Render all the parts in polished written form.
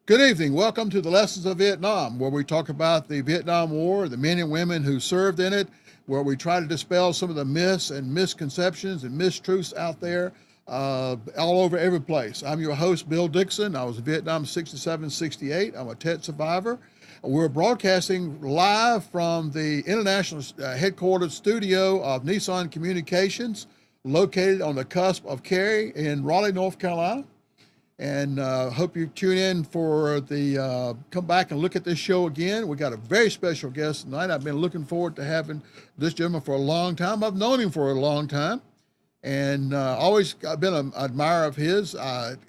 Good evening. Welcome to the Lessons of Vietnam, where we talk about the Vietnam War, the men and women who served in it, where we try to dispel some of the myths and misconceptions and mistruths out there all over every place. I'm your host, Bill Dixon. I was in Vietnam 67, 68. I'm a Tet survivor. We're broadcasting live from the international headquarters studio of Nissan Communications, located on the cusp of Cary in Raleigh, North Carolina. And hope you tune in for the come back and look at this show again. We got a very special guest tonight. I've been looking forward to having this gentleman for a long time. I've known him for a long time, and always I've been an admirer of his.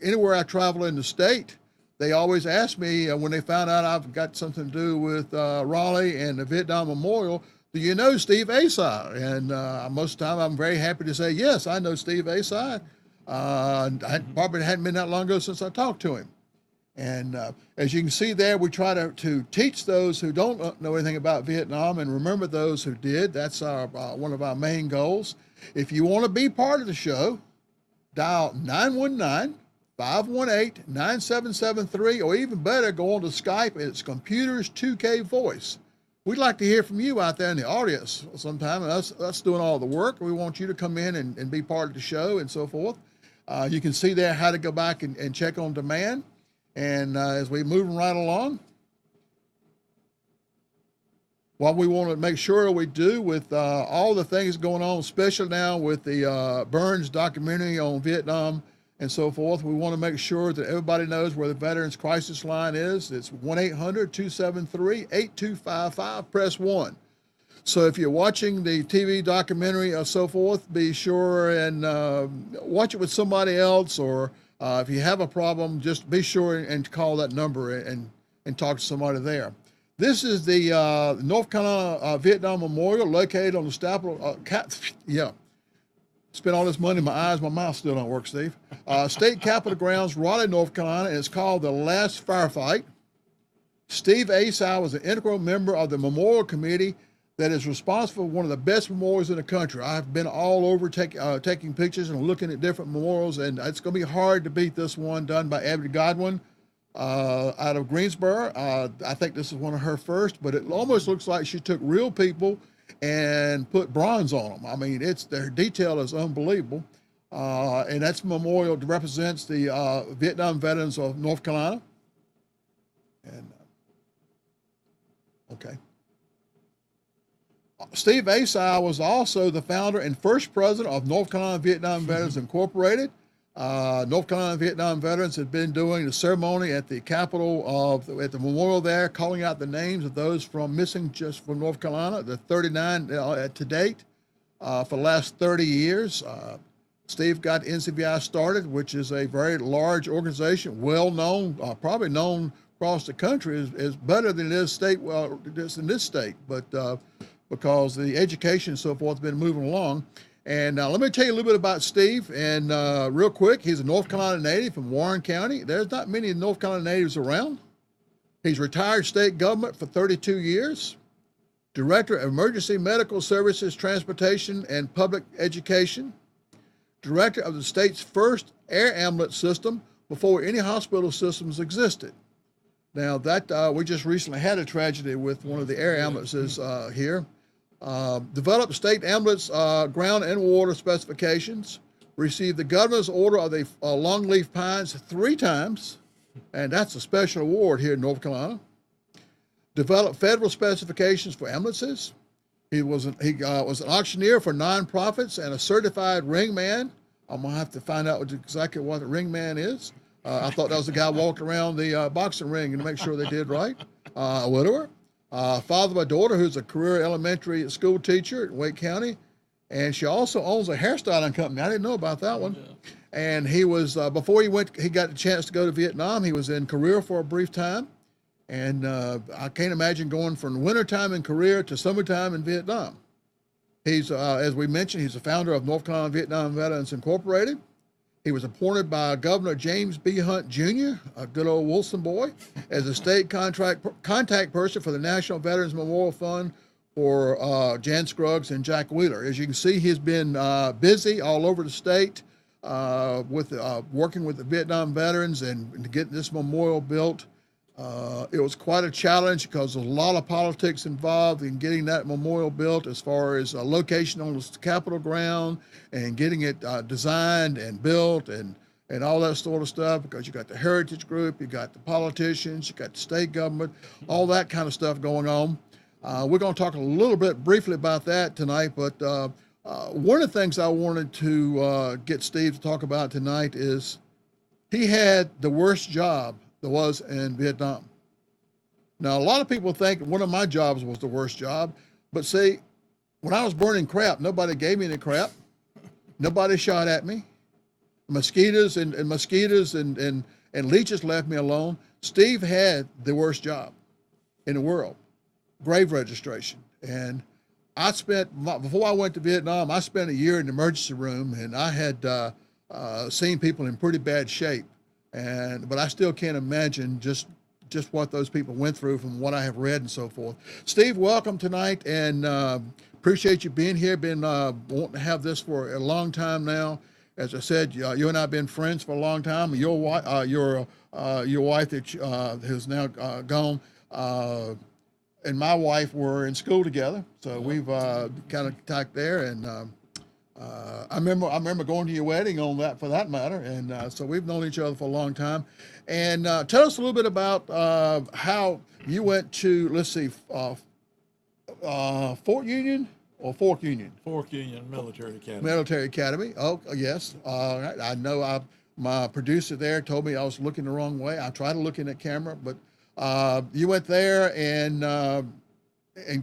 Anywhere I travel in the state, they always ask me when they found out I've got something to do with Raleigh and the Vietnam Memorial, do you know Steve Acai? And most of the time I'm very happy to say, yes, I know Steve Acai. Probably hadn't been that long ago since I talked to him. And as you can see there, we try to teach those who don't know anything about Vietnam and remember those who did. That's our one of our main goals. If you want to be part of the show, dial 919-518-9773, or even better, go on to Skype. It's Computers 2K Voice. We'd like to hear from you out there in the audience sometime, and us doing all the work. We want you to come in and be part of the show and so forth. You can see there how to go back and check on demand. And as we move right along, what we want to make sure we do with all the things going on, especially now with the Burns documentary on Vietnam and so forth, we want to make sure that everybody knows where the Veterans Crisis Line is. It's 1-800-273-8255, press 1. So if you're watching the TV documentary or so forth, be sure and watch it with somebody else, or if you have a problem, just be sure and call that number and talk to somebody there. This is the North Carolina Vietnam Memorial, located on the spent all this money in my eyes, my mouth still don't work, Steve. State Capitol Grounds, Raleigh, North Carolina, and it's called The Last Firefight. Steve Acai was an integral member of the Memorial Committee that is responsible for one of the best memorials in the country. I've been all over taking pictures and looking at different memorials, and it's going to be hard to beat this one done by Abby Godwin out of Greensboro. I think this is one of her first, but it almost looks like she took real people and put bronze on them. I mean, their detail is unbelievable. And that's memorial that represents the Vietnam veterans of North Carolina. And okay. Steve Acai was also the founder and first president of North Carolina Vietnam Veterans Incorporated. North Carolina Vietnam veterans had been doing the ceremony at the Capitol at the memorial there, calling out the names of those missing just from North Carolina, the 39 to date for the last 30 years. Steve got NCVI started, which is a very large organization, well known, probably known across the country is better than it is just in this state, but because the education and so forth has been moving along. And let me tell you a little bit about Steve. And real quick, he's a North Carolina native from Warren County. There's not many North Carolina natives around. He's retired state government for 32 years, director of emergency medical services, transportation, and public education, director of the state's first air ambulance system before any hospital systems existed. Now that we just recently had a tragedy with one of the air ambulances here. Developed state ambulance ground and water specifications, received the governor's order of the longleaf pines 3 times, and that's a special award here in North Carolina. Developed federal specifications for ambulances. He was an auctioneer for nonprofits and a certified ringman. I'm gonna have to find out exactly what a ringman is. I thought that was the guy walking around the boxing ring and to make sure they did right. A widower. Father of a daughter who's a career elementary school teacher in Wake County. And she also owns a hairstyling company. I didn't know about that one. Yeah. And he was, before he got the chance to go to Vietnam, he was in Korea for a brief time. And I can't imagine going from wintertime in Korea to summertime in Vietnam. He's, as we mentioned, he's the founder of North Carolina Vietnam Veterans Incorporated. He was appointed by Governor James B. Hunt Jr., a good old Wilson boy, as a state contact person for the National Veterans Memorial Fund for Jan Scruggs and Jack Wheeler. As you can see, he's been busy all over the state with working with the Vietnam veterans and getting this memorial built. It was quite a challenge because there's a lot of politics involved in getting that memorial built, as far as location on the Capitol ground and getting it designed and built and all that sort of stuff, because you got the heritage group, you got the politicians, you got the state government, all that kind of stuff going on. We're going to talk a little bit briefly about that tonight, but one of the things I wanted to get Steve to talk about tonight is he had the worst job there was in Vietnam. Now, a lot of people think one of my jobs was the worst job, but see, when I was burning crap, nobody gave me any crap. Nobody shot at me. Mosquitoes and leeches left me alone. Steve had the worst job in the world, grave registration. And before I went to Vietnam, I spent a year in the emergency room, and I had seen people in pretty bad shape. But I still can't imagine just what those people went through from what I have read and so forth. Steve, welcome tonight, and appreciate you being here. Been wanting to have this for a long time now. As I said, you and I have been friends for a long time. Your wife that has now gone, and my wife were in school together, so we've kind of talked there. And I remember going to your wedding on that, for that matter, and so we've known each other for a long time. And tell us a little bit about how you went to, let's see, Fort Union or Fork Union? Fork Union Military Academy. Military Academy. Oh, yes. I know. My producer there told me I was looking the wrong way. I tried to look in that camera, but you went there and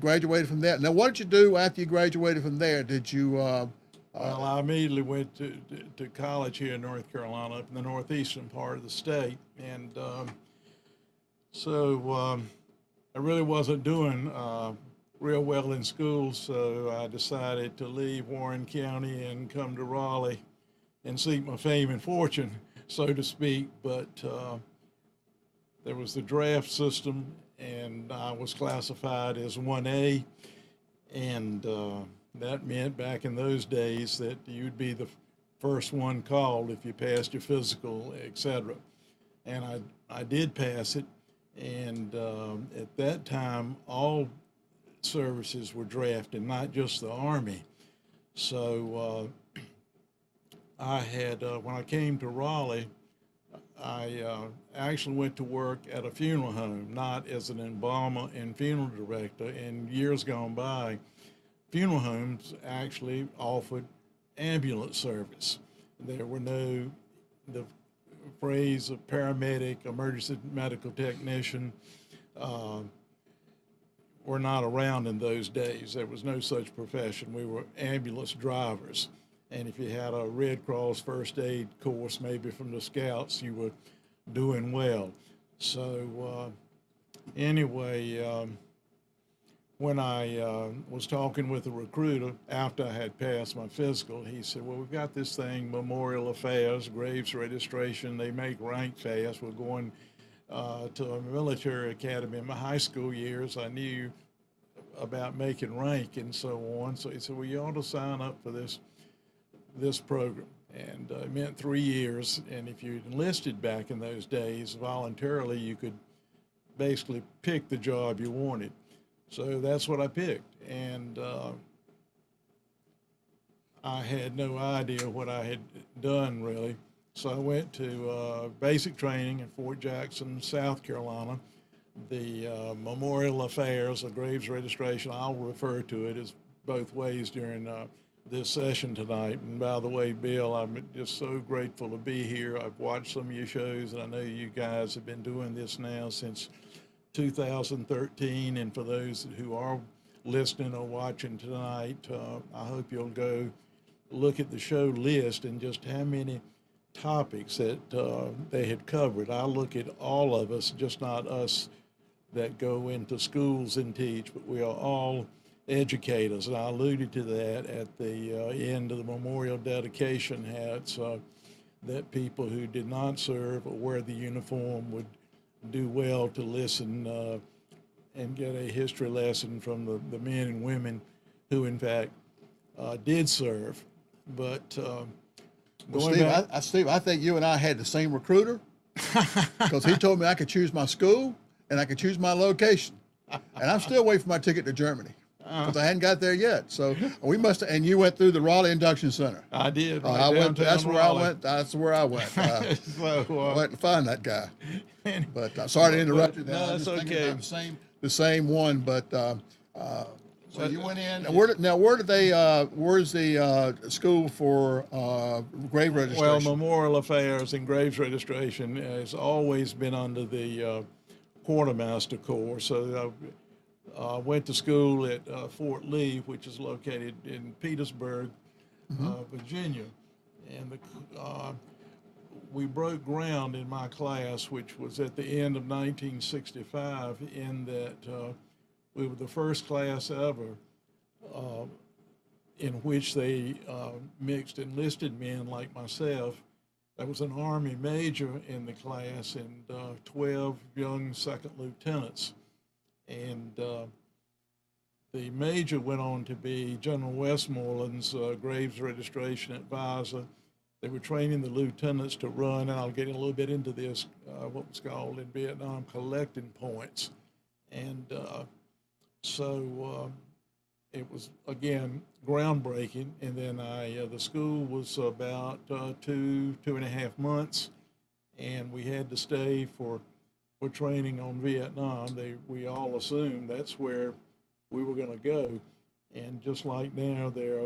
graduated from there. Now, what did you do after you graduated from there? Did you? Well, I immediately went to college here in North Carolina, up in the northeastern part of the state, and so I really wasn't doing real well in school, so I decided to leave Warren County and come to Raleigh and seek my fame and fortune, so to speak. But there was the draft system, and I was classified as 1A, and that meant back in those days that you'd be the first one called if you passed your physical, etc. And I did pass it, and at that time, all services were drafted, not just the Army. So I had, when I came to Raleigh, I actually went to work at a funeral home, not as an embalmer and funeral director. In years gone by, funeral homes actually offered ambulance service. There were the phrase of paramedic, emergency medical technician, were not around in those days. There was no such profession. We were ambulance drivers. And if you had a Red Cross first aid course, maybe from the Scouts, you were doing well. So anyway, when I was talking with a recruiter after I had passed my physical, he said, well, we've got this thing, Memorial Affairs, Graves Registration. They make rank fast. We're going to a military academy. In my high school years, I knew about making rank and so on. So he said, well, you ought to sign up for this program. And it meant 3 years. And if you enlisted back in those days voluntarily, you could basically pick the job you wanted. So that's what I picked. And I had no idea what I had done, really. So I went to basic training in Fort Jackson, South Carolina. The Memorial Affairs, the Graves Registration, I'll refer to it as both ways during this session tonight. And by the way, Bill, I'm just so grateful to be here. I've watched some of your shows, and I know you guys have been doing this now since 2013. And for those who are listening or watching tonight, I hope you'll go look at the show list and just how many topics that they had covered. I look at all of us, just not us that go into schools and teach, but we are all educators. And I alluded to that at the end of the memorial dedication hats, that people who did not serve or wear the uniform would do well to listen and get a history lesson from the men and women who, in fact, did serve. But Steve, I think you and I had the same recruiter, because he told me I could choose my school. and I could choose my location. And I'm still waiting for my ticket to Germany because I hadn't got there yet. So we must have, and you went through the Raleigh Induction Center. I did. Right I went. downtown That's where Raleigh. I went. That's where I went. So, I went to find that guy. But sorry to interrupt you. There. No, I'm that's just thinking okay. about the same one. But so you went in. Where did they? Where's the school for grave registration? Well, Memorial Affairs and Graves Registration has always been under the Quartermaster Corps. So I went to school at Fort Lee, which is located in Petersburg, Virginia. And we broke ground in my class, which was at the end of 1965, in that we were the first class ever in which they mixed enlisted men like myself. There was an Army major in the class and 12 young second lieutenants. And the major went on to be General Westmoreland's Graves Registration Advisor. They were training the lieutenants to run, and I'll get a little bit into this, what was called in Vietnam collecting points. And so it was, again, groundbreaking. And then the school was about 2.5 months, and we had to stay for training on Vietnam. We all assumed that's where we were going to go. And just like now, there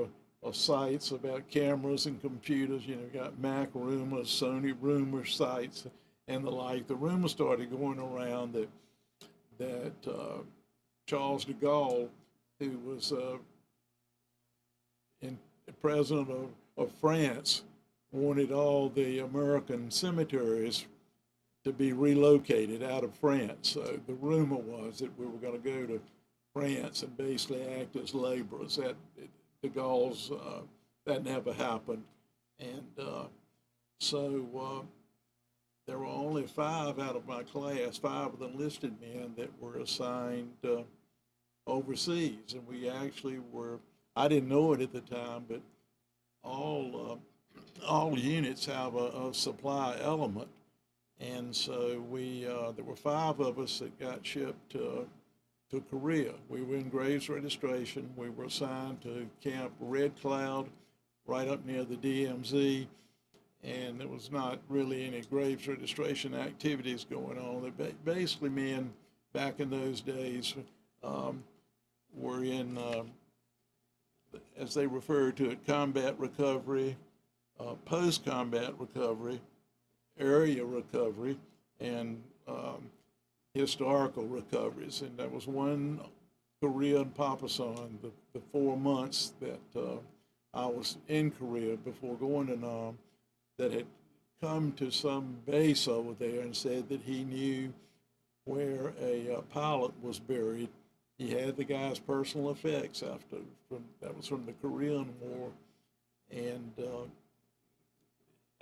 are sites about cameras and computers. You know, you got Mac rumors, Sony rumor sites, and the like. The rumor started going around that Charles de Gaulle, who was president of France, wanted all the American cemeteries to be relocated out of France. So the rumor was that we were going to go to France and basically act as laborers. That de Gaulle's, that never happened. And so there were only 5 out of my class, 5 of the enlisted men that were assigned overseas. And we actually were, I didn't know it at the time, but all units have a supply element. And so there were 5 of us that got shipped to Korea. We were in Graves Registration. We were assigned to Camp Red Cloud, right up near the DMZ, and there was not really any Graves Registration activities going on. Basically, men back in those days were in, as they referred to it, combat recovery, post-combat recovery, area recovery, and historical recoveries. And there was one Korea in Papasan, the 4 months that I was in Korea before going to Nam, that had come to some base over there and said that he knew where a pilot was buried. He had the guy's personal effects that was from the Korean War. And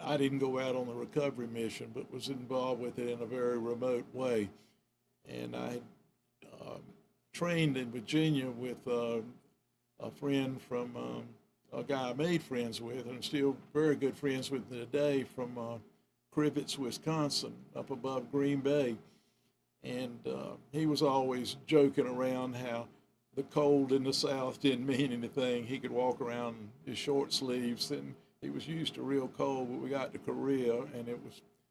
I didn't go out on the recovery mission, but was involved with it in a very remote way. And I trained in Virginia with a friend from a guy I made friends with, and I'm still very good friends with today, from Crivets, Wisconsin, up above Green Bay. And he was always joking around how the cold in the South didn't mean anything. He could walk around in his short sleeves, and he was used to real cold. But we got to Korea, and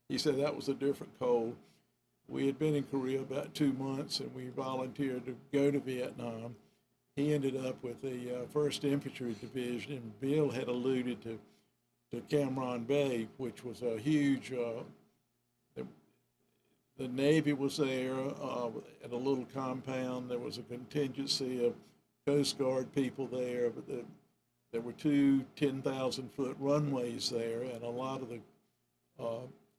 he said that was a different cold. We had been in Korea about 2 months, and we volunteered to go to Vietnam. He ended up with the 1st Infantry Division, and Bill had alluded to Cam Ranh Bay, which was a huge, the Navy was there at a little compound. There was a contingency of Coast Guard people there, but there were 2 10,000-foot runways there, and a lot of the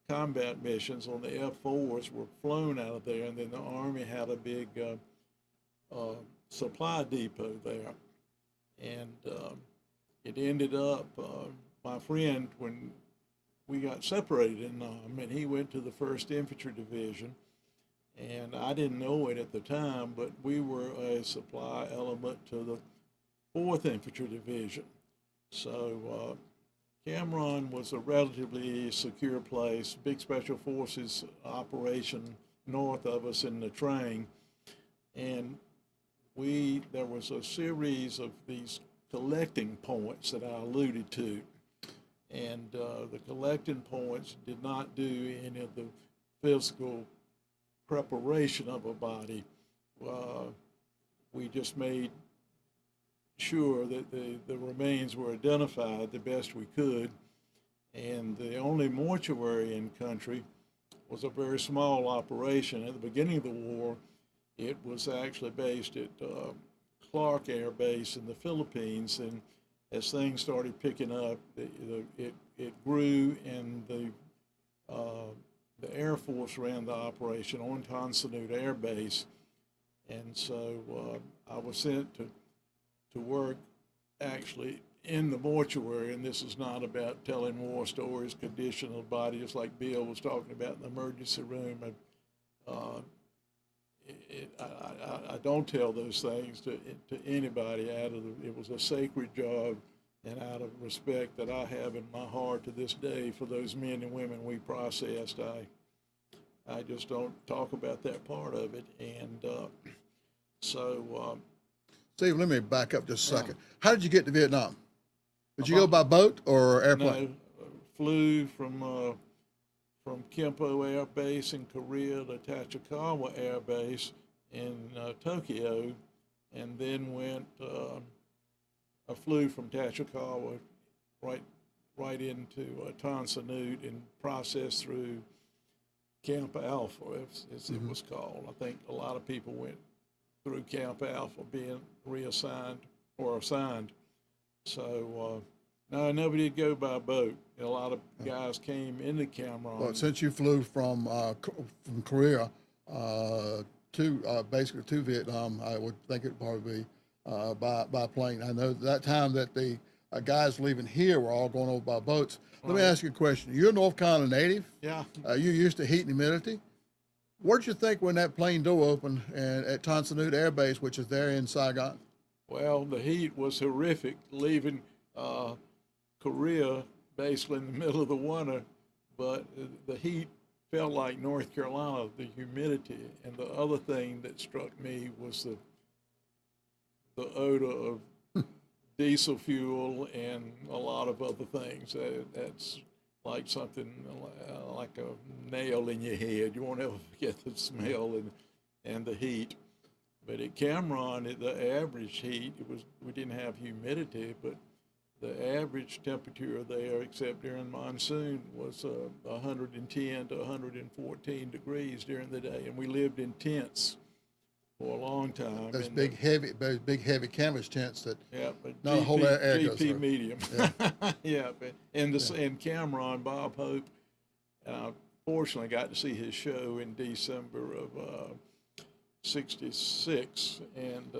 combat missions on the F-4s were flown out of there, and then the Army had a big supply depot there. And it ended up, my friend, when we got separated in Nam, and he went to the 1st Infantry Division, and I didn't know it at the time, but we were a supply element to the 4th Infantry Division. So Cam Ranh was a relatively secure place, big special forces operation north of us in the train, and there was a series of these collecting points that I alluded to, and the collecting points did not do any of the physical preparation of a body. We just made sure that the remains were identified the best we could, and the only mortuary in country was a very small operation. At the beginning of the war, it was actually based at Clark Air Base in the Philippines, and as things started picking up, it grew, and the Air Force ran the operation on Constitute Air Base, and so I was sent to work actually in the mortuary, and this is not about telling war stories, condition of the body, just like Bill was talking about in the emergency room. I don't tell those things to anybody it was a sacred job, and out of respect that I have in my heart to this day for those men and women we processed, I just don't talk about that part of it. And Steve, let me back up just a second. How did you get to Vietnam? Did you go by boat or airplane? No, flew from Kempo Air Base in Korea to Tachikawa Air Base in Tokyo, and then I flew from Tachikawa right into Tonsanut and processed through Camp Alpha, as it was called. I think a lot of people went through Camp Alpha being reassigned or assigned. So, no, I never did go by boat. A lot of guys came into Cameron. Well, since you flew from Korea basically to Vietnam, I would think it'd probably be by plane. I know that time that the guys leaving here were all going over by boats. Let me ask you a question. You're a North Carolina native. Yeah. You're used to heat and humidity. What did you think when that plane door opened and at Tonsanut Air Base, which is there in Saigon? Well, the heat was horrific, leaving Korea basically in the middle of the winter, but the heat felt like North Carolina, the humidity. And the other thing that struck me was the odor of diesel fuel and a lot of other things. That's like something like a nail in your head. You won't ever forget the smell and the heat. But at Cameron, the average heat, we didn't have humidity, but the average temperature there, except during monsoon, was 110 to 114 degrees during the day, and we lived in tents for a long time. Those big heavy canvas tents that but not a whole lot of air goes GP through. medium. Yeah, but in Cameron, Bob Hope, fortunately got to see his show in December of '66, and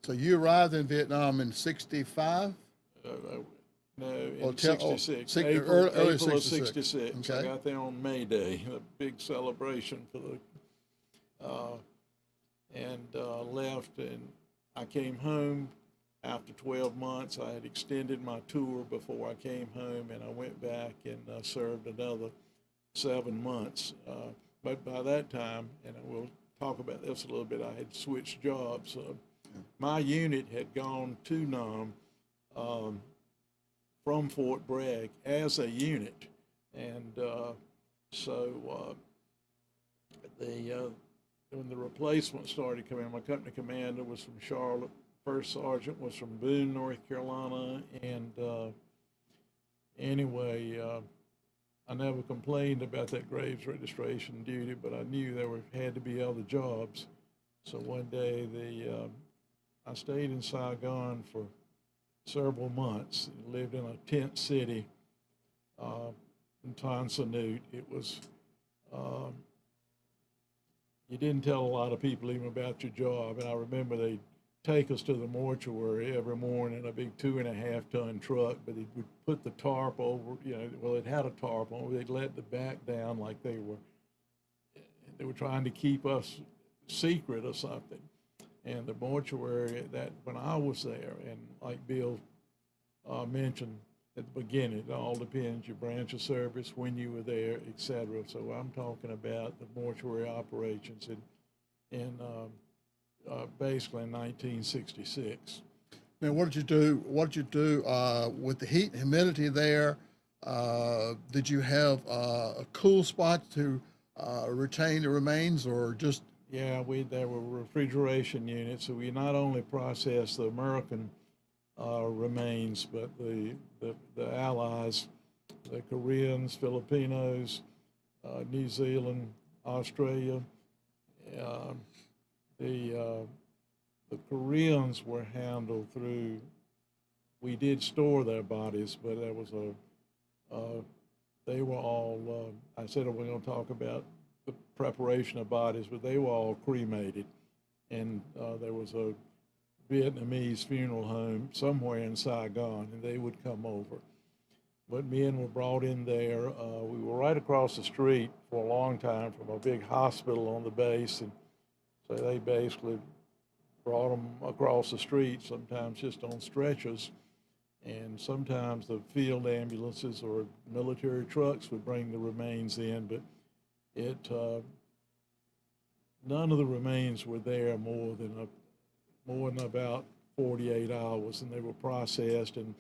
so you arrived in Vietnam in '65. No, in '66, early April of 66. '66. Okay. I got there on May Day, a big celebration for left, and I came home after 12 months. I had extended my tour before I came home, and I went back and served another 7 months. But by that time, and we'll talk about this a little bit, I had switched jobs. My unit had gone to Nam from Fort Bragg as a unit, and when the replacement started coming, my company commander was from Charlotte, first sergeant was from Boone, North Carolina, and anyway, I never complained about that graves registration duty, but I knew there had to be other jobs. So one day I stayed in Saigon for several months, lived in a tent city in Tonsanut. It was, you didn't tell a lot of people even about your job, and I remember they'd take us to the mortuary every morning, a big 2.5-ton truck, but they would put the tarp over, it had a tarp on, they'd let the back down like they were trying to keep us secret or something. And the mortuary, that when I was there, and like Bill mentioned, at the beginning. It all depends, your branch of service, when you were there, et cetera. So I'm talking about the mortuary operations basically in 1966. Now, what did you do? What did you do with the heat and humidity there? Did you have a cool spot to retain the remains, or just? Yeah, there were refrigeration units, so we not only processed the American remains, but the Allies, the Koreans, Filipinos, New Zealand, Australia. Uh, the Koreans were handled through. We did store their bodies, but there was they were all. I said we're going to talk about the preparation of bodies, but they were all cremated, and there was a Vietnamese funeral home somewhere in Saigon, and they would come over. But men were brought in there. We were right across the street for a long time from a big hospital on the base, and so they basically brought them across the street, sometimes just on stretchers, and sometimes the field ambulances or military trucks would bring the remains in, but none of the remains were there more than about 48 hours, and they were processed. And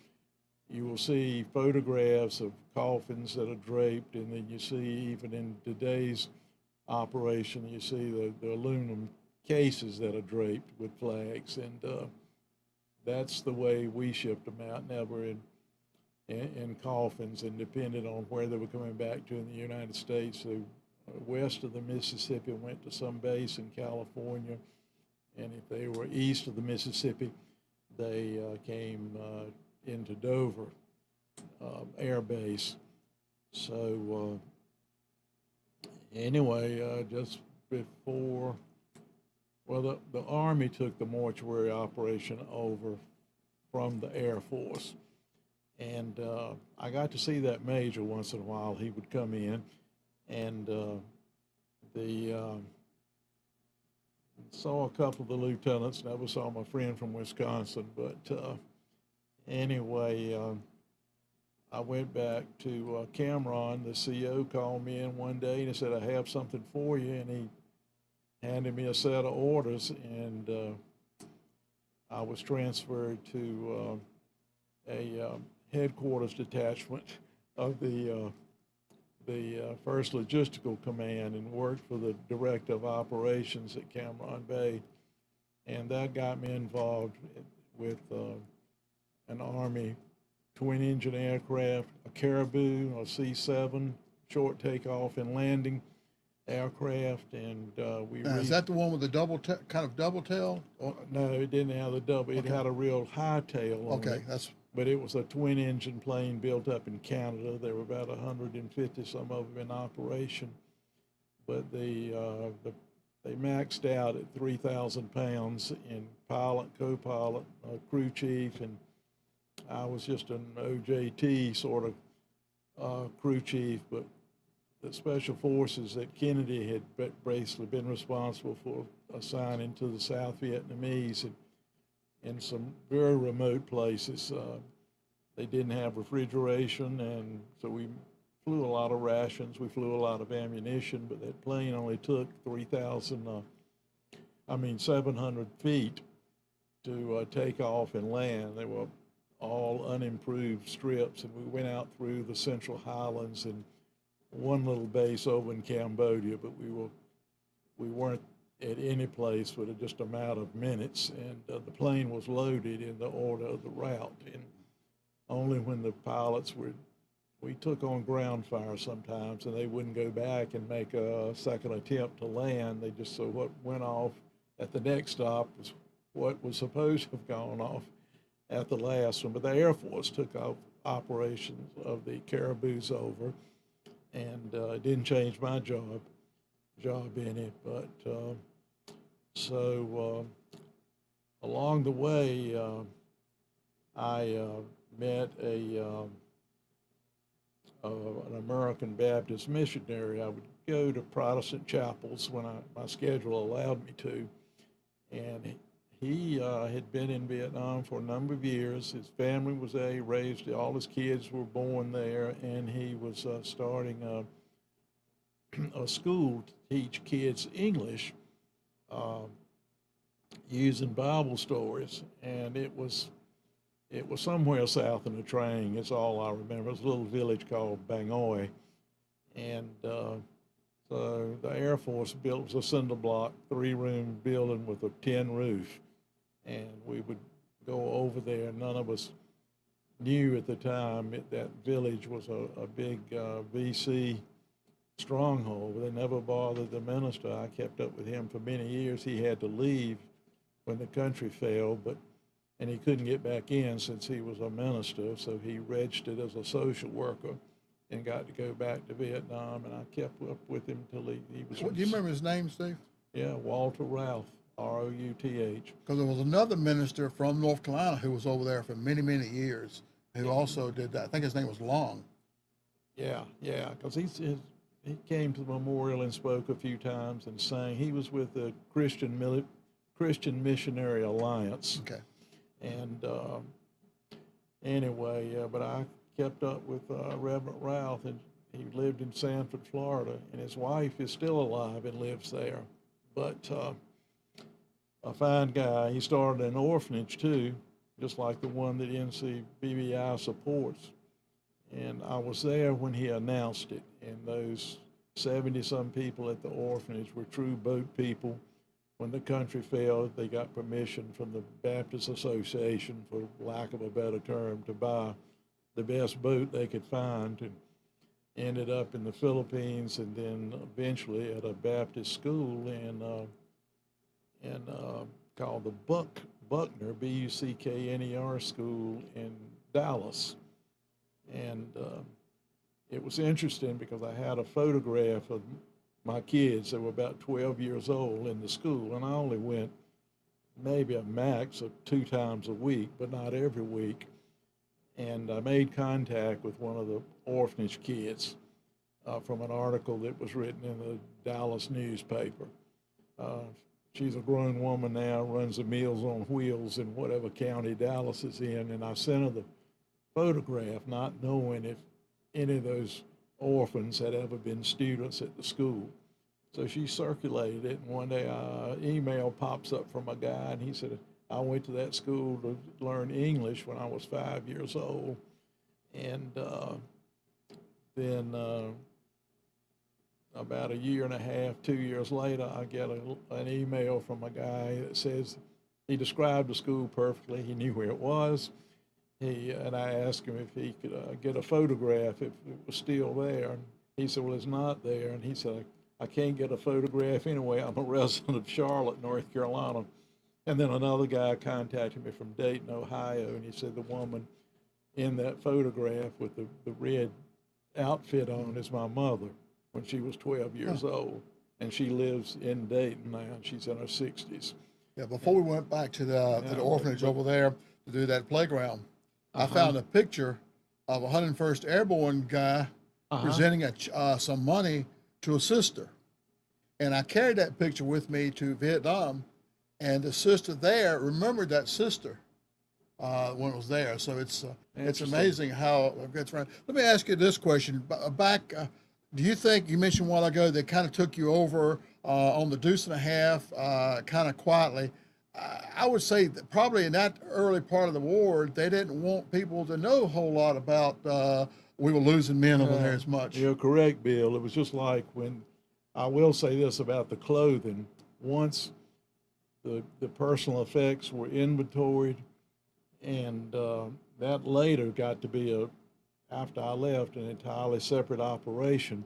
you will see photographs of coffins that are draped, and then you see, even in today's operation, you see the aluminum cases that are draped with flags, and that's the way we shipped them out, never in coffins, and depended on where they were coming back to in the United States. So west of the Mississippi went to some base in California, and if they were east of the Mississippi, they came into Dover Air Base. So anyway, just before, well, the Army took the mortuary operation over from the Air Force, and I got to see that major once in a while. He would come in, and saw a couple of the lieutenants. Never saw my friend from Wisconsin, but anyway, I went back to Cameron. The CO called me in one day and he said, "I have something for you," and he handed me a set of orders, and I was transferred to a headquarters detachment of the First Logistical Command, and worked for the Director of Operations at Cameron Bay. And that got me involved with an Army twin-engine aircraft, a Caribou, a C-7, short takeoff and landing aircraft, and is that the one with the kind of double tail? No, it didn't have the double. It Okay. had a real high tail on Okay, it. But it was a twin-engine plane built up in Canada. There were about 150 some of them in operation, but they maxed out at 3,000 pounds in pilot, co-pilot, crew chief, and I was just an OJT sort of crew chief. But the special forces that Kennedy had basically been responsible for assigning to the South Vietnamese, and in some very remote places, they didn't have refrigeration, and so we flew a lot of rations. We flew a lot of ammunition, but that plane only took 700 feet to take off and land. They were all unimproved strips, and we went out through the Central Highlands and one little base over in Cambodia, but we weren't at any place for just a matter of minutes, and the plane was loaded in the order of the route, and only when the pilots we took on ground fire sometimes, and they wouldn't go back and make a second attempt to land. They just, so what went off at the next stop was what was supposed to have gone off at the last one. But the Air Force took off operations of the Caribous over, and it didn't change my job in it. But along the way, I met an American Baptist missionary. I would go to Protestant chapels when my schedule allowed me to, and he had been in Vietnam for a number of years. His family was there. He raised all his kids were born there, and he was starting a school to teach kids English using Bible stories. And it was somewhere south of the train. It's all I remember. It was a little village called Bangoy, and so the Air Force built a cinder block 3-room building with a tin roof, and we would go over there. None of us knew at the time that village was a big VC stronghold. They never bothered the minister. I kept up with him for many years. He had to leave when the country fell, and he couldn't get back in since he was a minister, so he registered as a social worker and got to go back to Vietnam, and I kept up with him till he was. Do you remember his name, Steve? Yeah, Walter Routh, Routh. Because there was another minister from North Carolina who was over there for many, many years who also did that. I think his name was Long. Yeah, because he came to the memorial and spoke a few times and sang. He was with the Christian Missionary Alliance. Okay. And anyway, but I kept up with Reverend Routh, and he lived in Sanford, Florida, and his wife is still alive and lives there. But a fine guy. He started an orphanage too, just like the one that NCBBI supports. And I was there when he announced it, and those 70-some people at the orphanage were true boat people. When the country fell, they got permission from the Baptist Association, for lack of a better term, to buy the best boat they could find, and ended up in the Philippines, and then eventually at a Baptist school called the Buckner, Buckner school in Dallas. And it was interesting because I had a photograph of my kids that were about 12 years old in the school, and I only went maybe a max of 2 times a week, but not every week. And I made contact with one of the orphanage kids from an article that was written in the Dallas newspaper. She's a grown woman now, runs the Meals on Wheels in whatever county Dallas is in, and I sent her the photograph, not knowing if any of those orphans had ever been students at the school. So she circulated it, and one day an email pops up from a guy, and he said, I went to that school to learn English when I was 5 years old. And then about 1.5 years, 2 years later, I get an email from a guy that says he described the school perfectly. He knew where it was. And I asked him if he could get a photograph if it was still there. And he said, well, it's not there. And he said, I can't get a photograph anyway. I'm a resident of Charlotte, North Carolina. And then another guy contacted me from Dayton, Ohio, and he said the woman in that photograph with the red outfit on is my mother when she was 12 years old. And she lives in Dayton now, and she's in her 60s. Yeah, before we went back to the orphanage over there to do that playground, I found a picture of a 101st Airborne guy presenting some money to a sister. And I carried that picture with me to Vietnam, and the sister there remembered that sister when it was there. So it's amazing how a good friend. Let me ask you this question. Back, do you think, you mentioned a while ago, they kind of took you over on the Deuce and a Half kind of quietly. I would say that probably in that early part of the war, they didn't want people to know a whole lot about we were losing men over there as much. You're correct, Bill. It was just like when, I will say this about the clothing, once the personal effects were inventoried, and that later got to be, after I left, an entirely separate operation,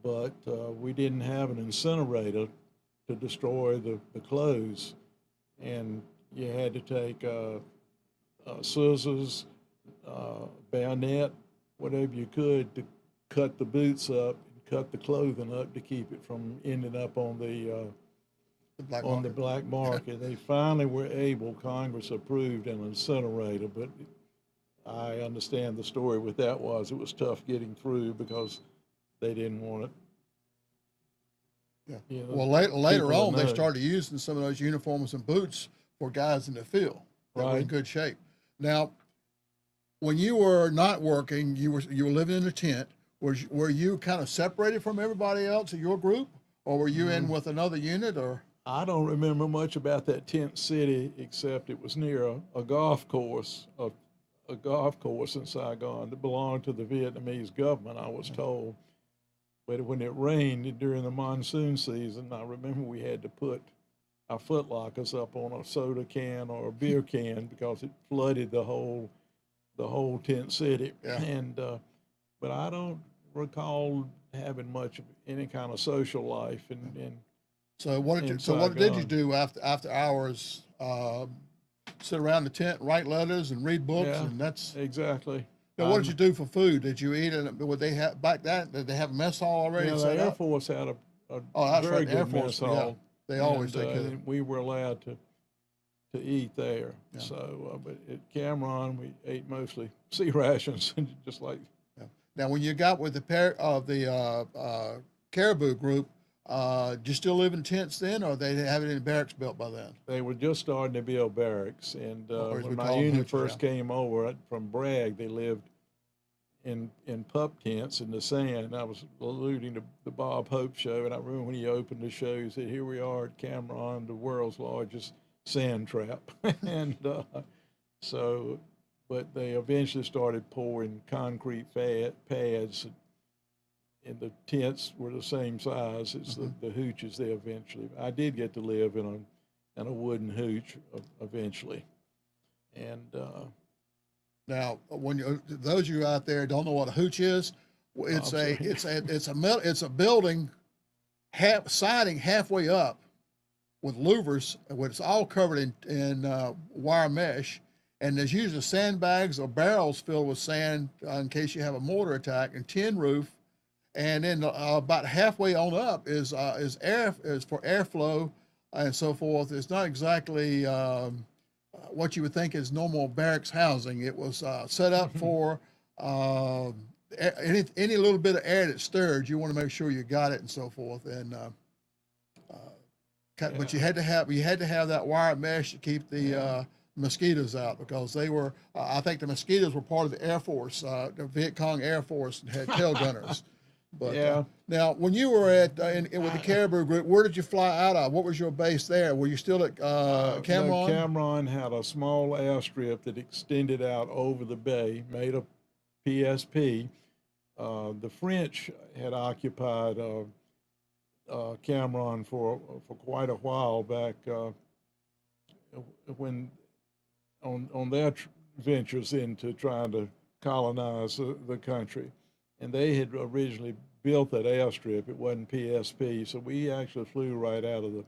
but we didn't have an incinerator to destroy the clothes. And you had to take scissors, bayonet, whatever you could to cut the boots up and cut the clothing up to keep it from ending up on the black market. They finally were able, Congress approved an incinerator, but I understand the story with that was it was tough getting through because they didn't want it. Yeah. Well, later on, they started using some of those uniforms and boots for guys in the field that were in Right. good shape. Now, when you were not working, you were living in a tent. Were you kind of separated from everybody else in your group, or were you in with another unit, or? I don't remember much about that tent city except it was near a golf course, a golf course in Saigon that belonged to the Vietnamese government, I was told. But when it rained during the monsoon season, I remember we had to put our footlockers up on a soda can or a beer can because it flooded the whole tent city. Yeah. And but I don't recall having much of any kind of social life in So what did you do after hours? Sit around the tent, write letters, and read books, Yeah, and that's. exactly. Now, what did you do for food? Did you eat? Would they have back then? Did they have a mess hall already Yeah, the set Air up? Force had a Oh, that's very right, the Air good Force. mess Yeah, hall, they always and take care of it. we were allowed to eat there. Yeah. So, but at Cameron, we ate mostly sea rations, just like. Yeah. Now, when you got with the pair of the caribou group, did you still live in tents then, or they have it in barracks built by then? They were just starting to build barracks, and Or as we when my call them, unit hooches, first came over from Bragg, they lived in pup tents in the sand. I was alluding to the Bob Hope show, and I remember when he opened the show, he said, "Here we are at Cameron, the world's largest sand trap," and so. But they eventually started pouring concrete pads, and the tents were the same size as the hooches there eventually. I did get to live in a wooden hooch eventually, and Now, those of you out there don't know what a hooch is, it's I'm a sorry. it's a building siding halfway up with louvers, where it's all covered in wire mesh, and there's usually sandbags or barrels filled with sand in case you have a mortar attack, and tin roof, and then about halfway on up is for airflow and so forth. It's not exactly what you would think is normal barracks housing. It was set up for any little bit of air that stirred. You want to make sure you got it and so forth. And but you had to have that wire mesh to keep the mosquitoes out, because they were. I think the mosquitoes were part of the Air Force, the Viet Cong Air Force, and had tail gunners. But Yeah. now, when you were with the Caribou Group, where did you fly out of? What was your base there? Were you still at no, Cameron? Cameron had a small airstrip that extended out over the bay, made of PSP. The French had occupied Cameron for quite a while back when on their ventures into trying to colonize the country, and they had originally built that airstrip. It wasn't PSP, so we actually flew right out of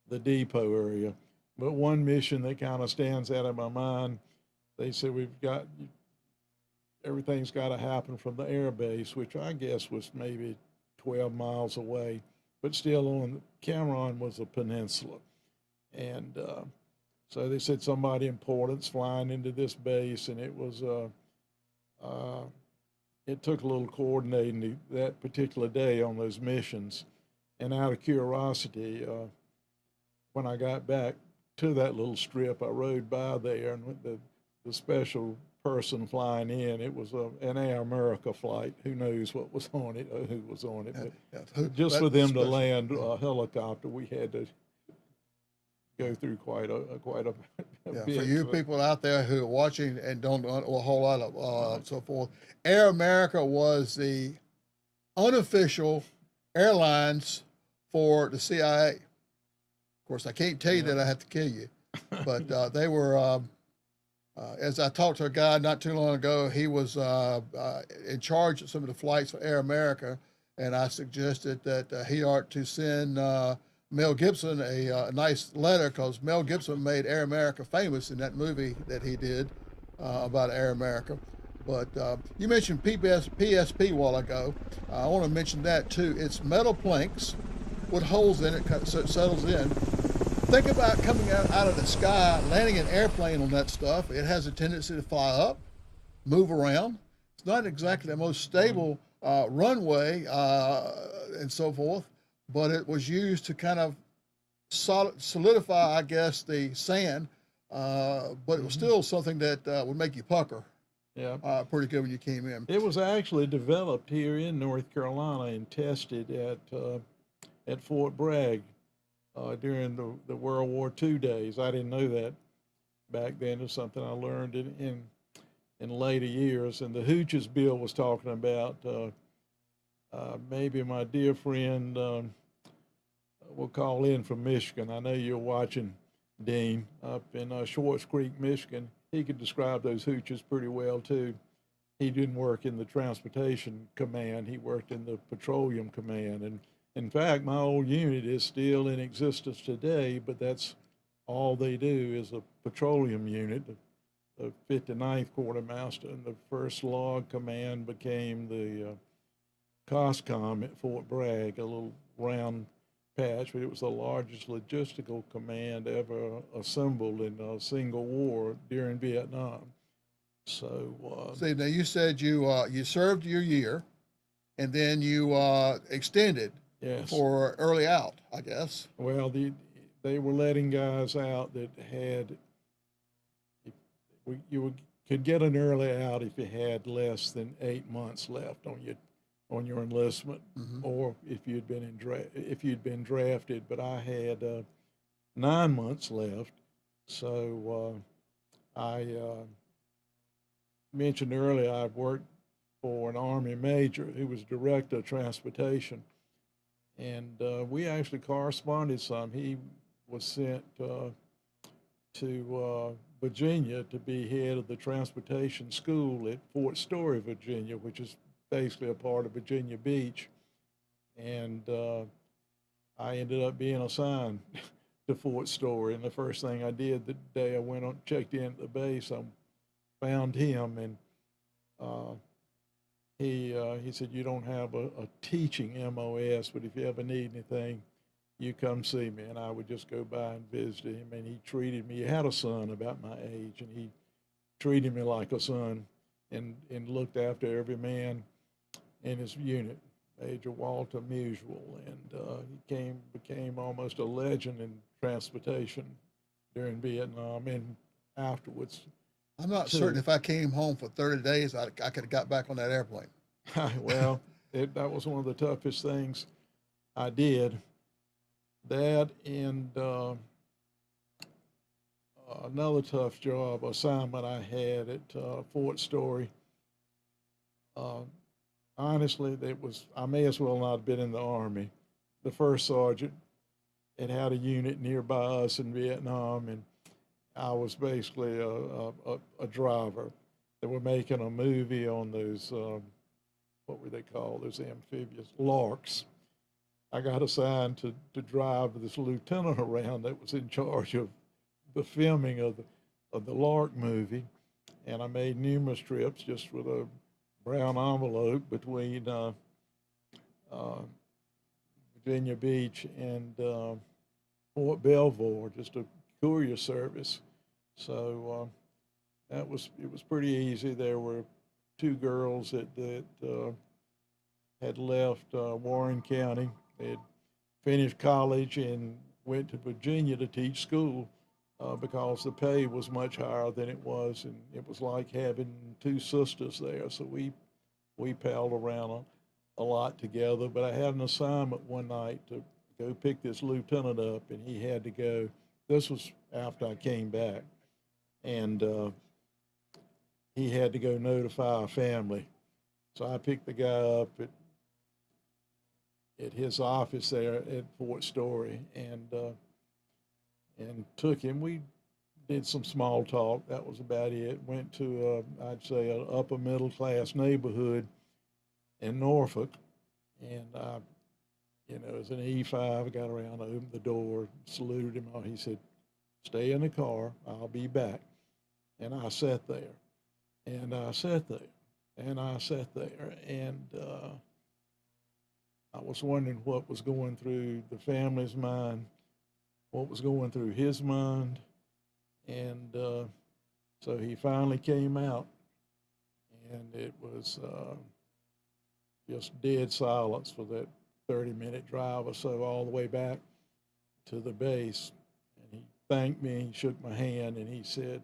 the depot area. But one mission that kind of stands out in my mind, they said everything's got to happen from the air base, which I guess was maybe 12 miles away, but still on Cameron was a peninsula. And so they said somebody important's flying into this base, and it took a little coordinating that particular day on those missions. And out of curiosity, when I got back to that little strip, I rode by there, and with the special person flying in, it was an Air America flight. Who knows what was on it, or who was on it? But just for them to land a helicopter, we had to go through quite a bit. For you people out there who are watching and don't know a whole lot of so forth, Air America was the unofficial airlines for the CIA. Of course, I can't tell you that I have to kill you, but they were. As I talked to a guy not too long ago, he was in charge of some of the flights for Air America, and I suggested that he ought to send Mel Gibson a nice letter, because Mel Gibson made Air America famous in that movie that he did about Air America. But you mentioned PSP a while ago. I want to mention that too. It's metal planks with holes in it so it settles in. Think about coming out of the sky, landing an airplane on that stuff. It has a tendency to fly up, move around. It's not exactly the most stable runway and so forth, but it was used to kind of solidify, I guess, the sand, but it was Hmm. still something that would make you pucker Yeah. pretty good when you came in. It was actually developed here in North Carolina and tested at Fort Bragg during the World War II days. I didn't know that back then. It's something I learned in later years. And the Hooches Bill was talking about maybe my dear friend will call in from Michigan. I know you're watching, Dean, up in Schwartz Creek, Michigan. He could describe those hooches pretty well too. He didn't work in the transportation command. He worked in the petroleum command. And in fact, my old unit is still in existence today, but that's all they do is a petroleum unit. The 59th Quartermaster and the first log command became the COSCOM at Fort Bragg, a little round patch, but it was the largest logistical command ever assembled in a single war during Vietnam. So, See, now you said you served your year, and then you extended yes, for early out, I guess. well, they were letting guys out that had, if could get an early out if you had less than 8 months left on your enlistment, Hmm. or if you'd been drafted. But I had 9 months left, so I mentioned earlier I worked for an Army major who was director of transportation, and we actually corresponded some. He was sent to Virginia to be head of the transportation school at Fort Story, Virginia, which is basically a part of Virginia Beach. And I ended up being assigned to Fort Story. And the first thing I did the day I went on checked in at the base, I found him, and uh, he said, "You don't have a teaching MOS, but if you ever need anything, you come see me." And I would just go by and visit him. And he treated me. He had a son about my age, and he treated me like a son, and looked after every man in his unit. Major Walter Musial, and he became almost a legend in transportation during Vietnam and afterwards I'm not certain too. if I came home for 30 days, I could have got back on that airplane. Well, that was one of the toughest things I did. That and another tough job assignment I had at Fort Story. Uh, Honestly, it was I may as well not have been in the army. The first sergeant had a unit nearby us in Vietnam, and I was basically a driver. They were making a movie on those what were they called? Those amphibious larks. I got assigned to drive this lieutenant around that was in charge of the filming of the Lark movie, and I made numerous trips just with a brown envelope between uh, Virginia Beach and Fort Belvoir, just a courier service. So it was pretty easy. There were two girls that had left Warren County. They had finished college and went to Virginia to teach school because the pay was much higher than it was, and it was like having two sisters there. So we palled around a lot together. But I had an assignment one night to go pick this lieutenant up, and he had to go. This was after I came back, and he had to go notify a family. So I picked the guy up at his office there at Fort Story, and took him. We did some small talk. That was about it. Went to I'd say an upper middle class neighborhood in Norfolk, and as an E5, I got around, opened the door, saluted him. He said, "Stay in the car. I'll be back." And I sat there, and I sat there, and I sat there, and I was wondering what was going through the family's mind, what was going through his mind, and so he finally came out, and it was just dead silence for that 30-minute drive or so all the way back. to the base, and he thanked me. He shook my hand, and he said,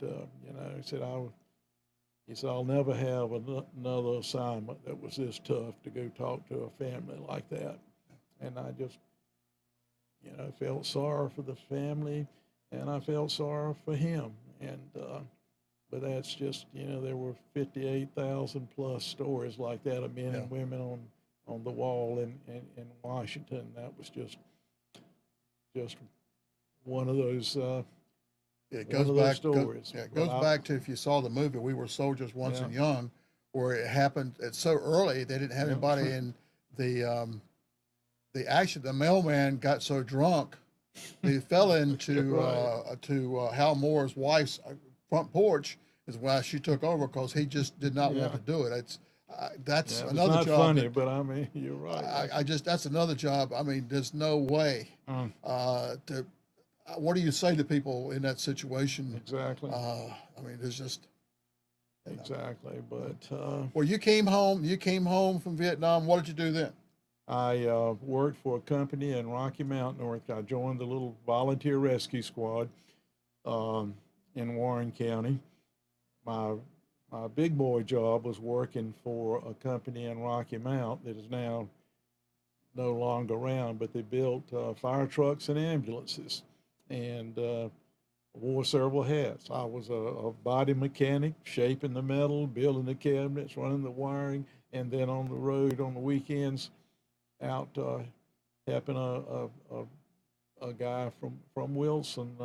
he said, I'll never have another assignment that was this tough to go talk to a family like that. And I just, felt sorry for the family, and I felt sorry for him. But that's just, there were 58,000 plus stories like that of men Yeah. and women on the wall in Washington. That was just one of those It one goes of those back. stories. Yeah, it But goes back to if you saw the movie "We Were Soldiers Once yeah, and Young," where it happened. It's so early they didn't have yeah, anybody in the action. The mailman got so drunk he fell into right. Hal Moore's wife's front porch. Is why she took over because he just did not want Yeah, to do it. That's yeah. It was another not job funny, that but I mean, you're right. I just that's another job. I mean, there's no way Mm, to. What do you say to people in that situation? exactly, I mean, there's just you know. exactly. But Well, you came home. You came home from Vietnam. What did you do then? I worked for a company in Rocky Mount, North. I joined the little volunteer rescue squad um, in Warren County. My my big boy job was working for a company in Rocky Mount that is now no longer around, but they built fire trucks and ambulances, and wore several hats. I was a body mechanic, shaping the metal, building the cabinets, running the wiring, and then on the road on the weekends, out helping a guy from Wilson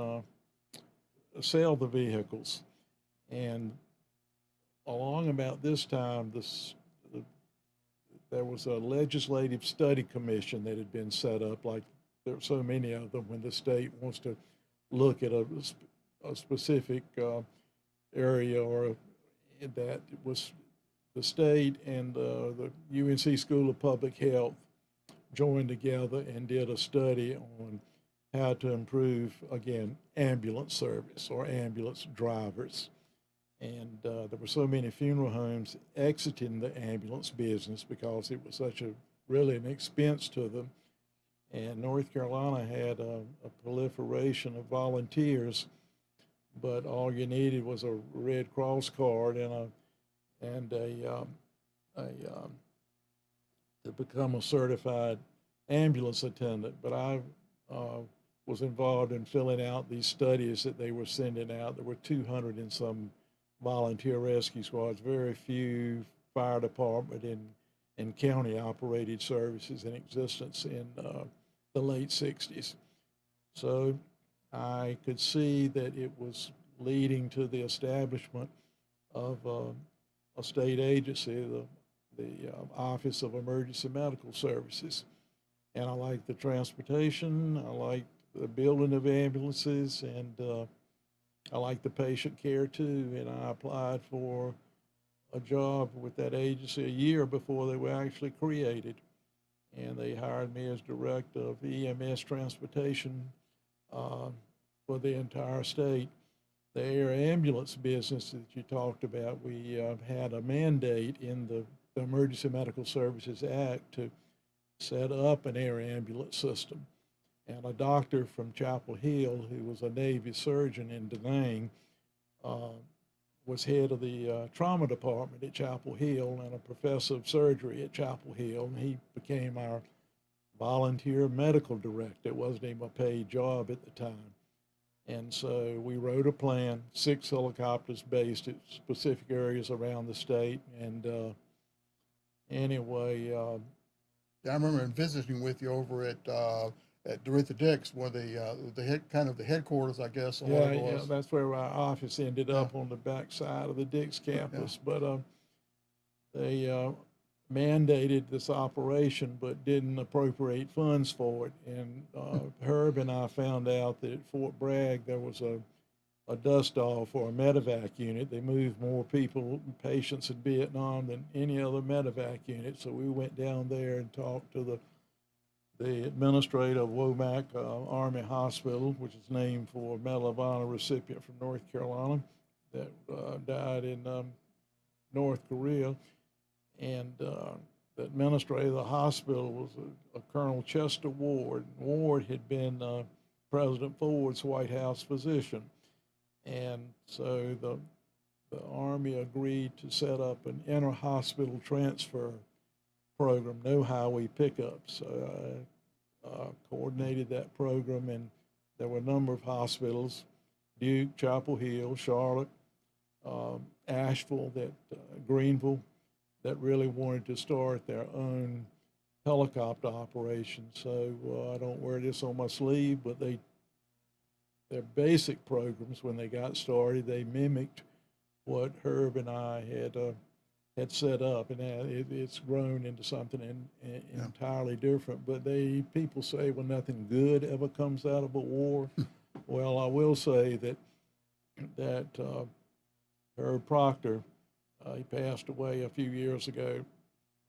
sell the vehicles. And along about this time, there was a legislative study commission that had been set up, like there are so many of them when the state wants to look at a specific area or that was the state and the UNC School of Public Health joined together and did a study on how to improve, again, ambulance service or ambulance drivers. And there were so many funeral homes exiting the ambulance business because it was such a really an expense to them. And North Carolina had a proliferation of volunteers, but all you needed was a Red Cross card and a to become a certified ambulance attendant. But I uh, was involved in filling out these studies that they were sending out. There were 200 and some volunteer rescue squads, very few fire department and county operated services in existence in the late 60s. So I could see that it was leading to the establishment of a state agency, the Office of Emergency Medical Services. And I like the transportation, I like the building of ambulances, and I like the patient care too. And I applied for a job with that agency a year before they were actually created. And they hired me as director of EMS transportation uh, for the entire state. The air ambulance business that you talked about, we had a mandate in the Emergency Medical Services Act to set up an air ambulance system. And a doctor from Chapel Hill, who was a Navy surgeon in Da Nang, uh, was head of the trauma department at Chapel Hill and a professor of surgery at Chapel Hill. And he became our volunteer medical director. It wasn't even a paid job at the time. And so we wrote a plan, 6 helicopters based at specific areas around the state. And anyway, Yeah, I remember visiting with you over at Doretha Dix, where the head kind of the headquarters, I guess, or yeah, whatever it yeah, was. that's where our office ended Yeah, up on the back side of the Dix yeah, campus. But they mandated this operation but didn't appropriate funds for it. And Herb and I found out that at Fort Bragg there was a dust off or a medevac unit. They moved more people, patients in Vietnam than any other medevac unit. So we went down there and talked to the administrator of Womack Army Hospital, which is named for a Medal of Honor recipient from North Carolina that died in North Korea. And the administrator of the hospital was a Colonel Chester Ward. Ward had been President Ford's White House physician. And so the Army agreed to set up an inter-hospital transfer program, no highway pickups. So I coordinated that program, and there were a number of hospitals, Duke, Chapel Hill, Charlotte, Asheville, Greenville, that really wanted to start their own helicopter operation. So I don't wear this on my sleeve, but their basic programs, when they got started, they mimicked what Herb and I had set up, and it's grown into something entirely different. But people say, well, nothing good ever comes out of a war. Well, I will say that Herb Proctor, he passed away a few years ago,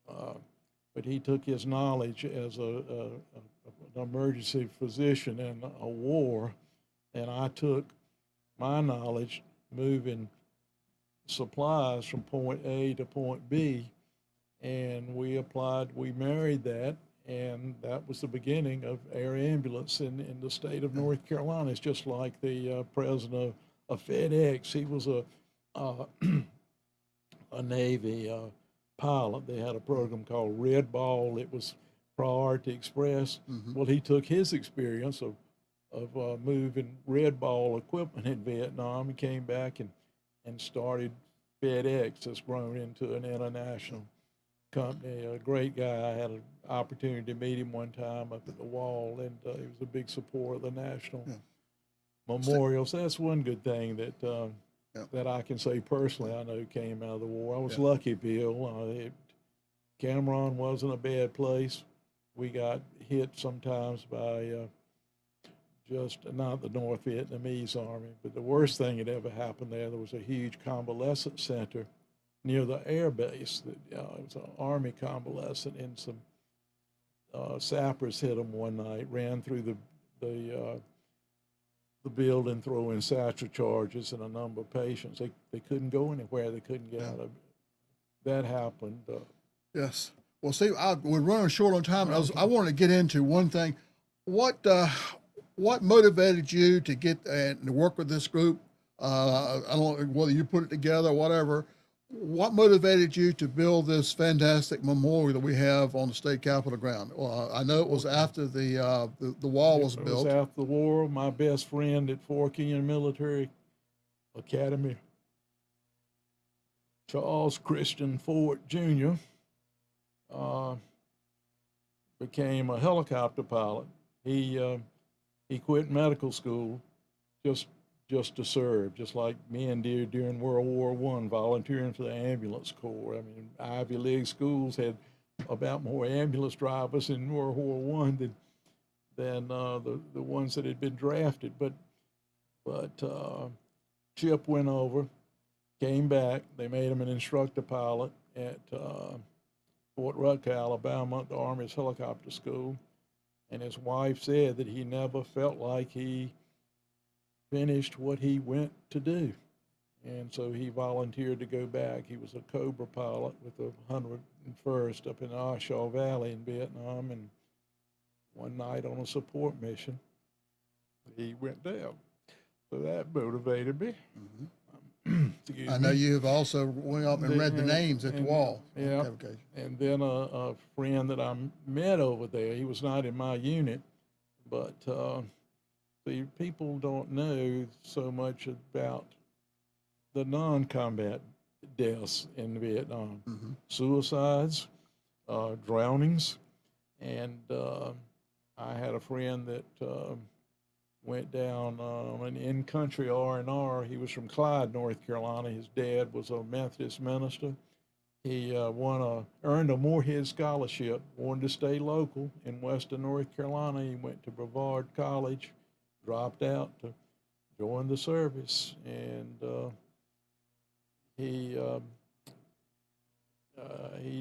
but he took his knowledge as an emergency physician in a war, and I took my knowledge moving supplies from point A to point B, and we married that, and that was the beginning of air ambulance in the state of North Carolina. It's just like the president of FedEx. He was a Navy pilot. They had a program called Red Ball. It was Priority Express. Mm-hmm. Well, he took his experience of moving Red Ball equipment in Vietnam and came back and started FedEx. That's grown into an international company. A great guy. I had an opportunity to meet him one time up at the wall, and he was a big supporter of the national memorial. So that's one good thing that I can say personally I know came out of the war. I was lucky, Bill. Cameron wasn't a bad place. We got hit sometimes by just not the North Vietnamese army, but the worst thing that ever happened there was a huge convalescent center near the air base. It was an army convalescent, and some sappers hit them one night, ran through the building, throwing satchel charges and a number of patients. They couldn't go anywhere. They couldn't get out of it. That happened. Yes. Well, see, we're running short on time. I wanted to get into one thing. What motivated you to get and to work with this group? I don't know whether you put it together or whatever. What motivated you to build this fantastic memorial that we have on the state capitol ground? Well, I know it was after the wall was built. It was after the war. My best friend at Fort Union Military Academy, Charles Christian Ford Jr., became a helicopter pilot. He quit medical school just to serve, just like men did during World War I, volunteering for the ambulance corps. I mean, Ivy League schools had about more ambulance drivers in World War I than the ones that had been drafted. But Chip went over, came back. They made him an instructor pilot at Fort Rucker, Alabama, at the Army's helicopter school. And his wife said that he never felt like he finished what he went to do. And so he volunteered to go back. He was a Cobra pilot with the 101st up in the Oshaw Valley in Vietnam. And one night on a support mission, he went down. So that motivated me. Mm-hmm. I know you have also went up and read the names at the wall. Yeah. And then a friend that I met over there, he was not in my unit, but see, people don't know so much about the non-combat deaths in Vietnam. Mm-hmm. Suicides, drownings, and I had a friend that went down on an in-country R&R. He was from Clyde, North Carolina. His dad was a Methodist minister. He earned a Moorhead scholarship, wanted to stay local in western North Carolina. He went to Brevard College, dropped out to join the service, and he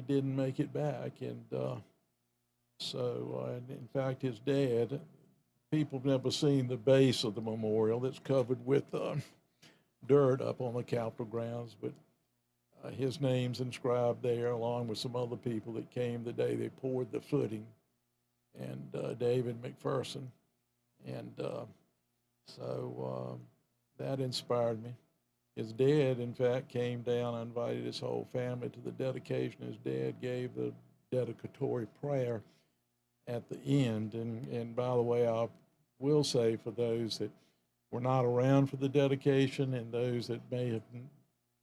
didn't make it back. And so, in fact, his dad, people have never seen the base of the memorial that's covered with dirt up on the Capitol grounds, but his name's inscribed there along with some other people that came the day they poured the footing, and David McPherson. And so that inspired me. His dad, in fact, came down and invited his whole family to the dedication. His dad gave the dedicatory prayer at the end. And by the way, I will say for those that were not around for the dedication and those that may have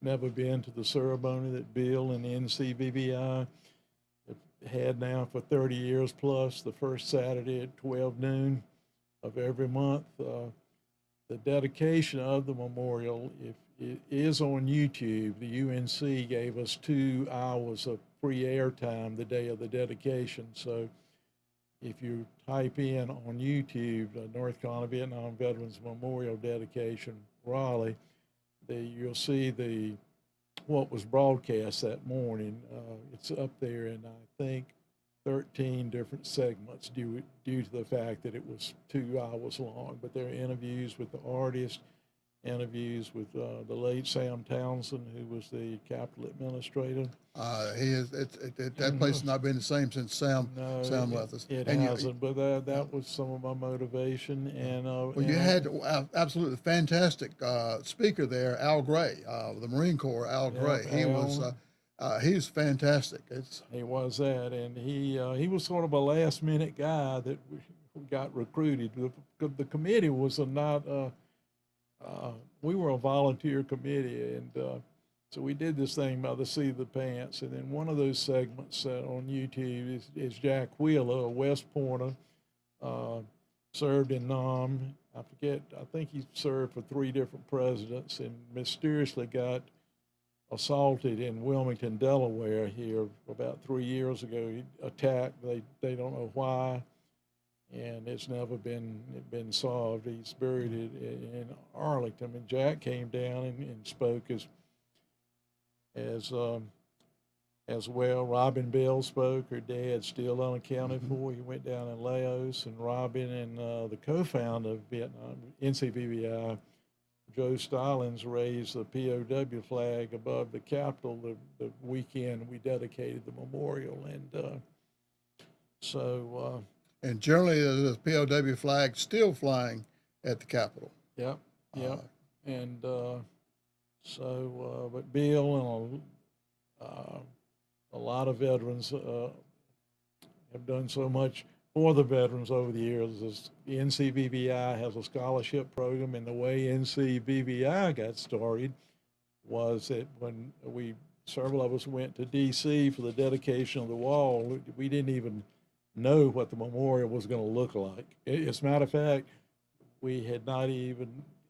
never been to the ceremony that Bill and NCBBI have had now for 30 years plus, the first Saturday at 12 noon of every month. The dedication of the memorial, if it is on YouTube, the UNC gave us 2 hours of free airtime the day of the dedication. So if you type in on YouTube, North Carolina Vietnam Veterans Memorial Dedication, Raleigh, you'll see what was broadcast that morning. It's up there in, I think, 13 different segments due to the fact that it was 2 hours long. But there are interviews with the artist, interviews with the late Sam Townsend, who was the Capitol administrator. He is. That place has not been the same since Sam left us. It And hasn't, but that was some of my motivation. And well, you had absolutely fantastic speaker there, Al Gray, the Marine Corps. Al Gray. He's fantastic. He was that, and he was sort of a last minute guy that got recruited. The committee was we were a volunteer committee, and so we did this thing by the seat of the pants. And then one of those segments on YouTube is Jack Wheeler, a West Pointer, served in Nam. I forget, I think he served for 3 different presidents and mysteriously got assaulted in Wilmington, Delaware here about 3 years ago. He attacked, they don't know why, and it's never been solved. He's buried in Arlington, and Jack came down and spoke as well. Robin Bell spoke. Her dad's still unaccounted for. He went down in Laos, and Robin and the co-founder of Vietnam NCBBI, Joe Stallings, raised the POW flag above the Capitol the weekend we dedicated the memorial, and so. And generally, the POW flag still flying at the Capitol. Yep. And but Bill and a lot of veterans have done so much for the veterans over the years. The NCBBI has a scholarship program, and the way NCBBI got started was that when several of us went to D.C. for the dedication of the wall, we didn't even know what the memorial was going to look like. As a matter of fact,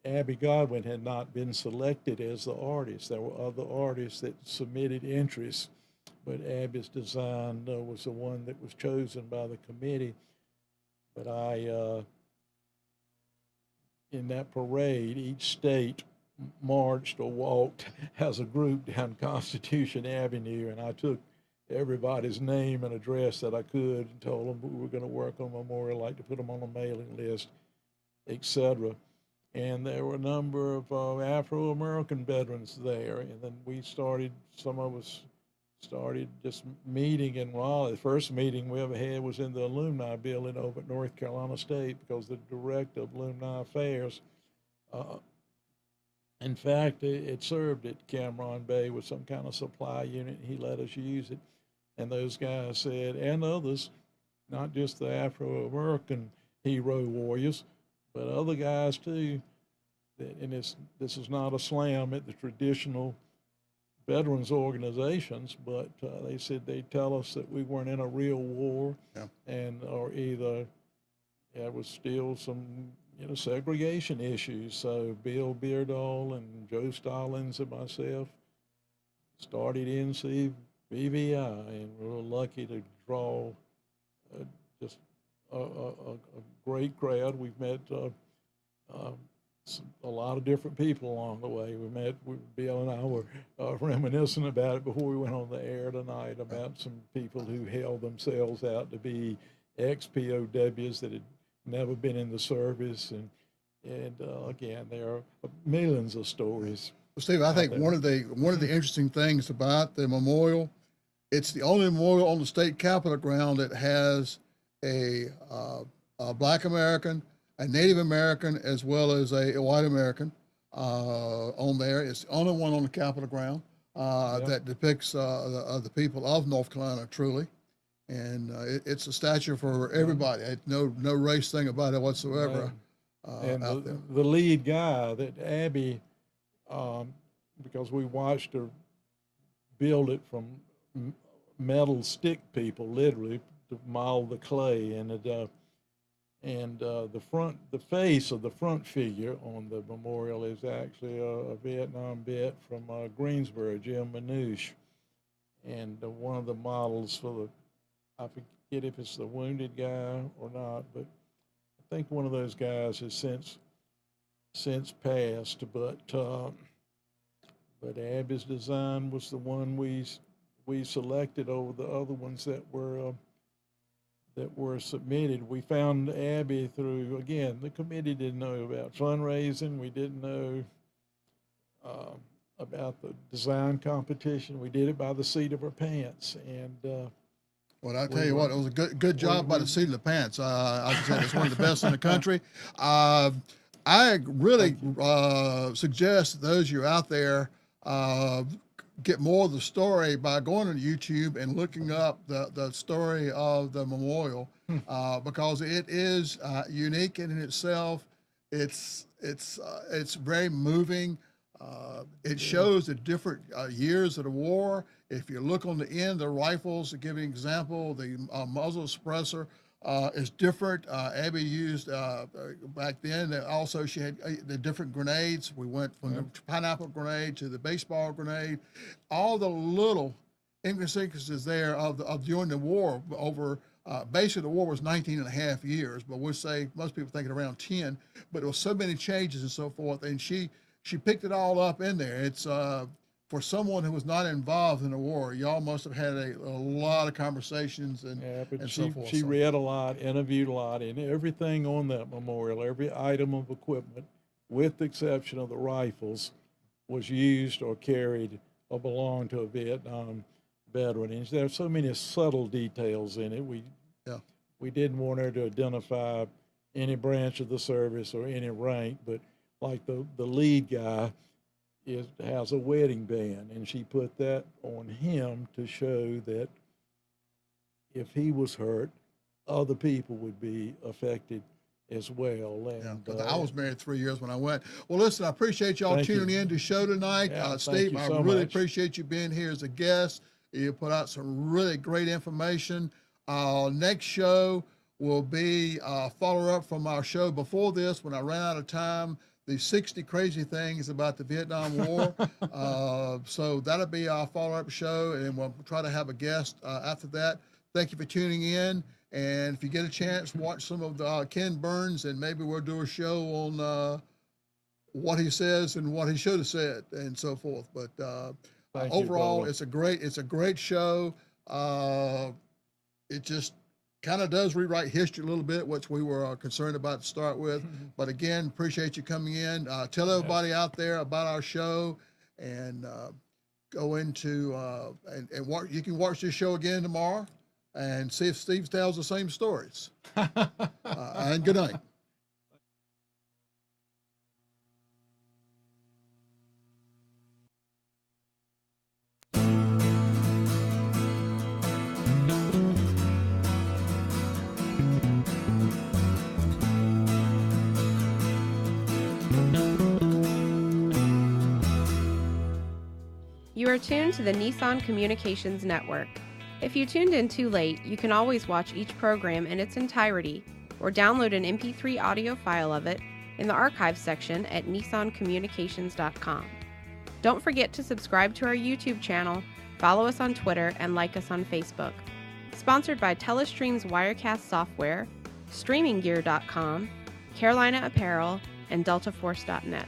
Abby Godwin had not been selected as the artist. There were other artists that submitted interest, but Abby's design was the one that was chosen by the committee. But in that parade, each state marched or walked as a group down Constitution Avenue, and I took everybody's name and address that I could and told them we were going to work on a memorial, like to put them on a mailing list, etc. And there were a number of Afro-American veterans there, and then some of us started just meeting in Raleigh. The first meeting we ever had was in the alumni building over at North Carolina State, because the director of alumni affairs, in fact, it served at Cameron Bay with some kind of supply unit. He let us use it. And those guys said, and others, not just the Afro-American hero warriors, but other guys too, and this is not a slam at the traditional veterans organizations, but they said they'd tell us that we weren't in a real war, or either there was still some segregation issues. So Bill Beardall and Joe Stallings and myself started NCBVI, and we were lucky to draw just a great crowd. We've met a lot of different people along the way. Bill and I were reminiscing about it before we went on the air tonight, about some people who held themselves out to be ex-POWs that had never been in the service, and again, there are millions of stories. Well, Steve, I think one of the interesting things about the memorial, it's the only memorial on the state capitol ground that has a Black American, a Native American as well as a white American on there. It's the only one on the Capitol ground that depicts the people of North Carolina truly. And it's a statue for everybody. No race thing about it whatsoever. And out there. the lead guy, that Abby, because we watched her build it from metal stick people, literally, to model the clay, and the face of the front figure on the memorial is actually a Vietnam vet from Greensboro, Jim Manouche, and one of the models for the, I forget if it's the wounded guy or not, but I think one of those guys has since passed. But Abby's design was the one we selected over the other ones that were submitted. We found Abby through, again, the committee didn't know about fundraising. We didn't know about the design competition. We did it by the seat of our pants. And well, I tell you what, it was a good job by the seat of the pants. I said it's one of the best in the country. I really suggest that those of you out there get more of the story by going on YouTube and looking up the story of the memorial because it is unique in itself. It's very moving. It shows the different years of the war. If you look on the end, the rifles, to give you an example, the muzzle suppressor is different. Abby used back then. Also, she had the different grenades. We went from the pineapple grenade to the baseball grenade. All the little inconsistencies there of during the war. Over basically the war was 19 and a half years, but we'll say most people think it around 10. But there was so many changes and so forth, and she picked it all up in there. It's for someone who was not involved in the war, y'all must have had a lot of conversations and so forth. She read a lot, interviewed a lot, and everything on that memorial, every item of equipment, with the exception of the rifles, was used or carried or belonged to a Vietnam veteran. And there are so many subtle details in it. We didn't want her to identify any branch of the service or any rank, but like the lead guy has a wedding band, and she put that on him to show that if he was hurt, other people would be affected as well. And I was married 3 years when I went. Well, listen, I appreciate y'all tuning in to the show tonight. Steve, I really appreciate you being here as a guest. You put out some really great information. Next show will be a follow-up from our show before this when I ran out of time. The 60 crazy things about the Vietnam War. So that'll be our follow-up show, and we'll try to have a guest after that. Thank you for tuning in. And if you get a chance, watch some of the Ken Burns, and maybe we'll do a show on what he says and what he should have said and so forth. But overall, it's a great show. It just kind of does rewrite history a little bit, which we were concerned about to start with. But again, appreciate you coming in. Tell everybody out there about our show, and go into and watch. You can watch this show again tomorrow and see if Steve tells the same stories. And good night. You are tuned to the Nissan Communications Network. If you tuned in too late, you can always watch each program in its entirety or download an MP3 audio file of it in the archives section at nissancommunications.com. Don't forget to subscribe to our YouTube channel, follow us on Twitter, and like us on Facebook. Sponsored by Telestream's Wirecast software, StreamingGear.com, Carolina Apparel, and DeltaForce.net.